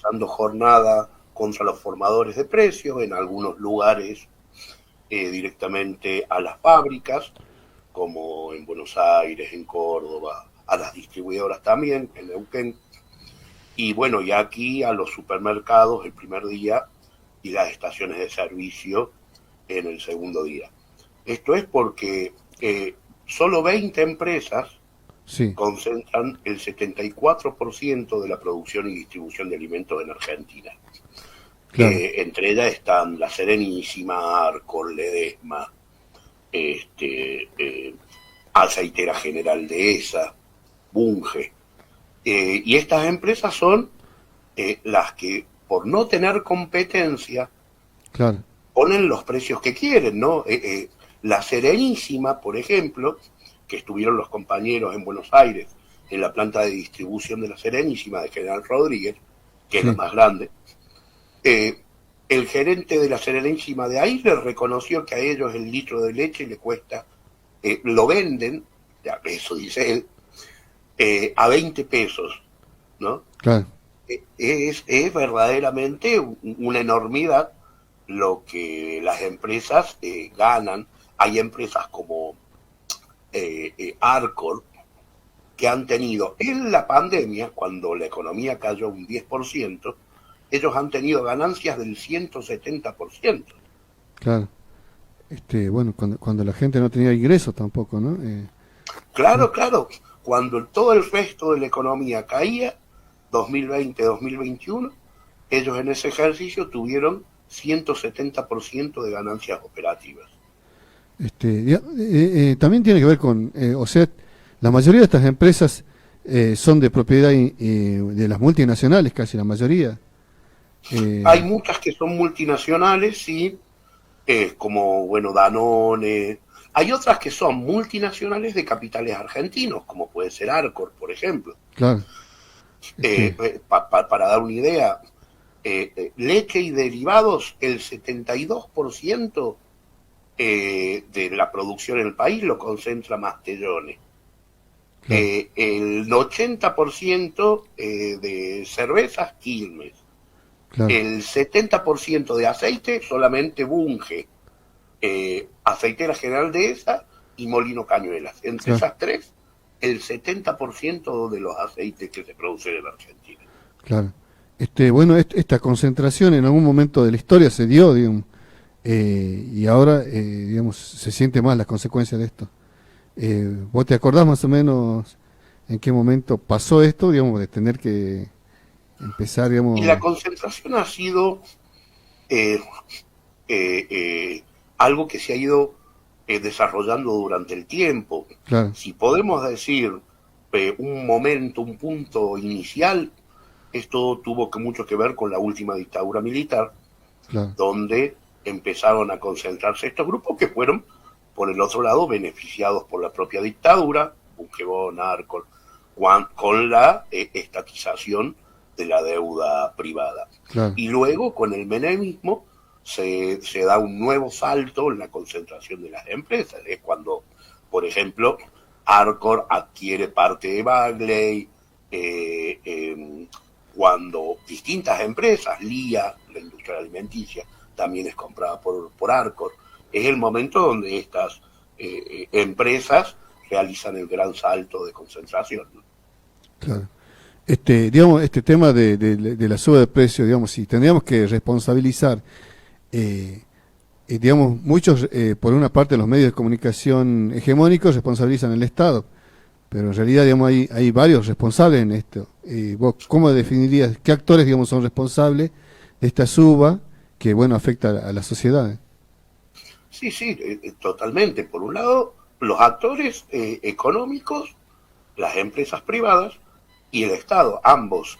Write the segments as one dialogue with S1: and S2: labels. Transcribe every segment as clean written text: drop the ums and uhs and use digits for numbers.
S1: realizando jornada contra los formadores de precios, en algunos lugares directamente a las fábricas, como en Buenos Aires, en Córdoba, a las distribuidoras también, en Neuquén, y bueno, y aquí a los supermercados el primer día y las estaciones de servicio en el segundo día. Esto es porque solo 20 empresas
S2: Sí,
S1: concentran el 74% de la producción y distribución de alimentos en Argentina.
S2: claro.
S1: Entre ellas están La Serenísima, Arcor, Ledesma, Aceitera General Dehesa, Bunge. Y estas empresas son las que, por no tener competencia,
S2: Claro,
S1: ponen los precios que quieren, ¿no? La Serenísima, por ejemplo, que estuvieron los compañeros en Buenos Aires, en la planta de distribución de la Serenísima de General Rodríguez, que es la
S2: sí,
S1: más grande, eh, el gerente de la Serenísima de ahí le reconoció que a ellos el litro de leche le cuesta, lo venden, ya, eso dice él, a 20 pesos, ¿no?
S2: claro.
S1: Es verdaderamente una enormidad lo que las empresas ganan. Hay empresas como Arcor que han tenido en la pandemia, cuando la economía cayó un 10%, ellos han tenido ganancias del 170%.
S2: Claro. Bueno, cuando la gente no tenía ingresos tampoco, ¿no?
S1: Claro, claro, cuando todo el resto de la economía caía, 2020-2021, ellos en ese ejercicio tuvieron 170% de ganancias operativas.
S2: También tiene que ver con, o sea, la mayoría de estas empresas son de propiedad de las multinacionales, casi la mayoría.
S1: Hay
S2: Eh,
S1: muchas que son multinacionales, sí, como, bueno, Danone. Hay otras que son multinacionales de capitales argentinos, como puede ser Arcor, por ejemplo.
S2: claro,
S1: Para dar una idea, leche y derivados, el 72% de la producción en el país lo concentra Mastellone.
S2: claro,
S1: El 80% de cervezas, Quilmes.
S2: claro,
S1: El 70% de aceite, solamente Bunge. Aceitera General Dehesa y Molino Cañuelas. Entre
S2: claro,
S1: esas tres, el 70% de los aceites que se producen en Argentina.
S2: claro. Bueno, esta concentración en algún momento de la historia se dio, digamos, y ahora, digamos, se siente más las consecuencias de esto. ¿Vos te acordás más o menos en qué momento pasó esto, digamos, de tener que empezar,
S1: Y la
S2: digamos,
S1: concentración ha sido eh, eh, eh, algo que se ha ido desarrollando durante el tiempo.
S2: claro,
S1: Si podemos decir un momento, un punto inicial, esto tuvo mucho que ver con la última dictadura militar,
S2: claro,
S1: donde empezaron a concentrarse estos grupos que fueron, por el otro lado, beneficiados por la propia dictadura, Buquebón, Arcor, con la estatización de la deuda privada.
S2: claro,
S1: Y luego, con el menemismo, se da un nuevo salto en la concentración de las empresas. Es cuando, por ejemplo, Arcor adquiere parte de Bagley, cuando distintas empresas, LIA, la industria alimenticia, también es comprada por Arcor. Es el momento donde estas empresas realizan el gran salto de concentración, ¿no?
S2: claro. Digamos, este tema de la suba de precios, digamos, si tendríamos que responsabilizar, eh, digamos, muchos, por una parte, los medios de comunicación hegemónicos responsabilizan al Estado, pero en realidad, digamos, hay varios responsables en esto. ¿Vos cómo definirías qué actores, digamos, son responsables de esta suba que, bueno, afecta a la sociedad?
S1: Sí, sí, totalmente. Por un lado, los actores económicos, las empresas privadas y el Estado, ambos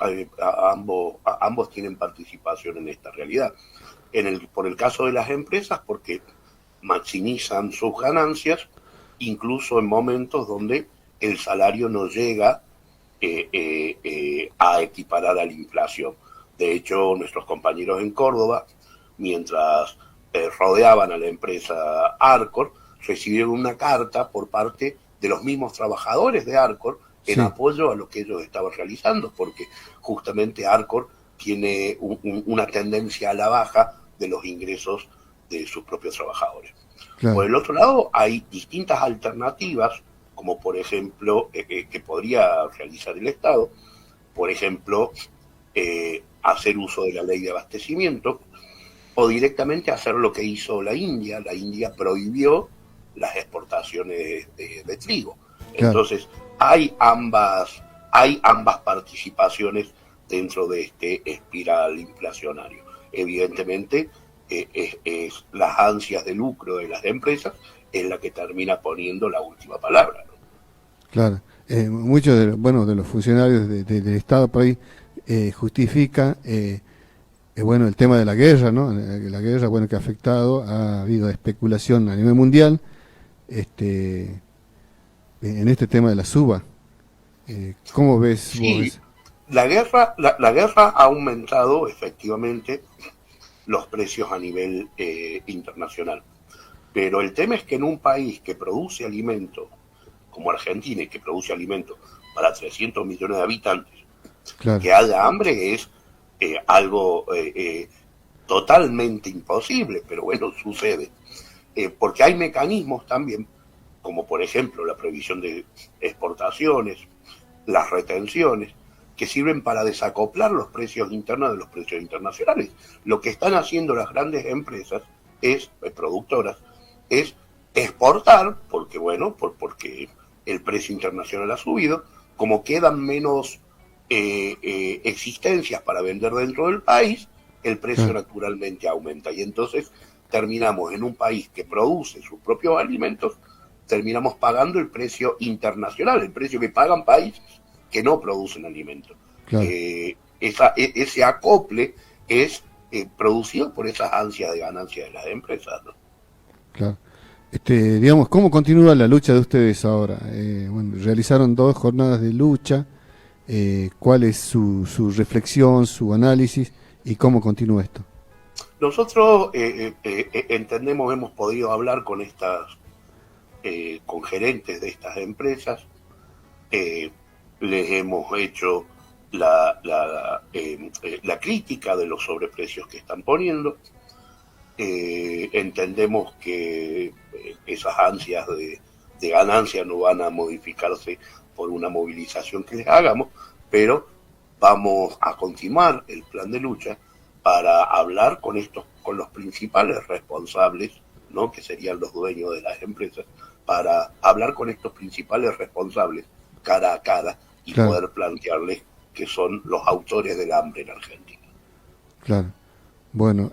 S1: tienen participación en esta realidad. Por el caso de las empresas, porque maximizan sus ganancias, incluso en momentos donde el salario no llega a equiparar a la inflación. De hecho, nuestros compañeros en Córdoba, mientras rodeaban a la empresa Arcor, recibieron una carta por parte de los mismos trabajadores de Arcor en
S2: Sí,
S1: apoyo a lo que ellos estaban realizando, porque justamente Arcor tiene una tendencia a la baja de los ingresos de sus propios trabajadores.
S2: Claro.
S1: Por el otro lado, hay distintas alternativas, como por ejemplo, que podría realizar el Estado, por ejemplo, hacer uso de la ley de abastecimiento, o directamente hacer lo que hizo la India. La India prohibió las exportaciones de trigo.
S2: Claro.
S1: Entonces, hay ambas participaciones dentro de este espiral inflacionario. Evidentemente, es las ansias de lucro de las empresas es la que termina poniendo la última palabra, ¿no?
S2: Claro. Muchos de, bueno, de los funcionarios del Estado por ahí justifican bueno, el tema de la guerra, ¿no? La guerra, bueno, que ha afectado, ha habido especulación a nivel mundial, en este tema de la suba. ¿Cómo ves vos
S1: Sí,
S2: eso?
S1: la guerra ha aumentado efectivamente los precios a nivel internacional. Pero el tema es que en un país que produce alimentos, como Argentina, y que produce alimentos para 300 millones de habitantes,
S2: Claro,
S1: que haya hambre es algo totalmente imposible, pero bueno, sucede. Porque hay mecanismos también, como por ejemplo la prohibición de exportaciones, las retenciones, que sirven para desacoplar los precios internos de los precios internacionales. Lo que están haciendo las grandes empresas es, productoras, es exportar, porque bueno, porque el precio internacional ha subido, como quedan menos existencias para vender dentro del país, el precio
S2: claro,
S1: naturalmente aumenta. Y entonces terminamos en un país que produce sus propios alimentos, terminamos pagando el precio internacional, el precio que pagan países que no producen alimentos.
S2: claro,
S1: Ese acople es producido por esas ansias de ganancia de las empresas, ¿no?
S2: claro. Digamos, ¿cómo continúa la lucha de ustedes ahora? Bueno, realizaron 2 jornadas de lucha. ¿Cuál es su reflexión, su análisis y cómo continúa esto?
S1: Nosotros entendemos, hemos podido hablar con gerentes de estas empresas, les hemos hecho la crítica de los sobreprecios que están poniendo. Entendemos que esas ansias de ganancia no van a modificarse por una movilización que les hagamos, pero vamos a continuar el plan de lucha para hablar con los principales responsables, ¿no? Que serían los dueños de las empresas, para hablar con estos principales responsables cara a cara y
S2: Claro,
S1: poder plantearles que son los autores del hambre en Argentina.
S2: claro. Bueno.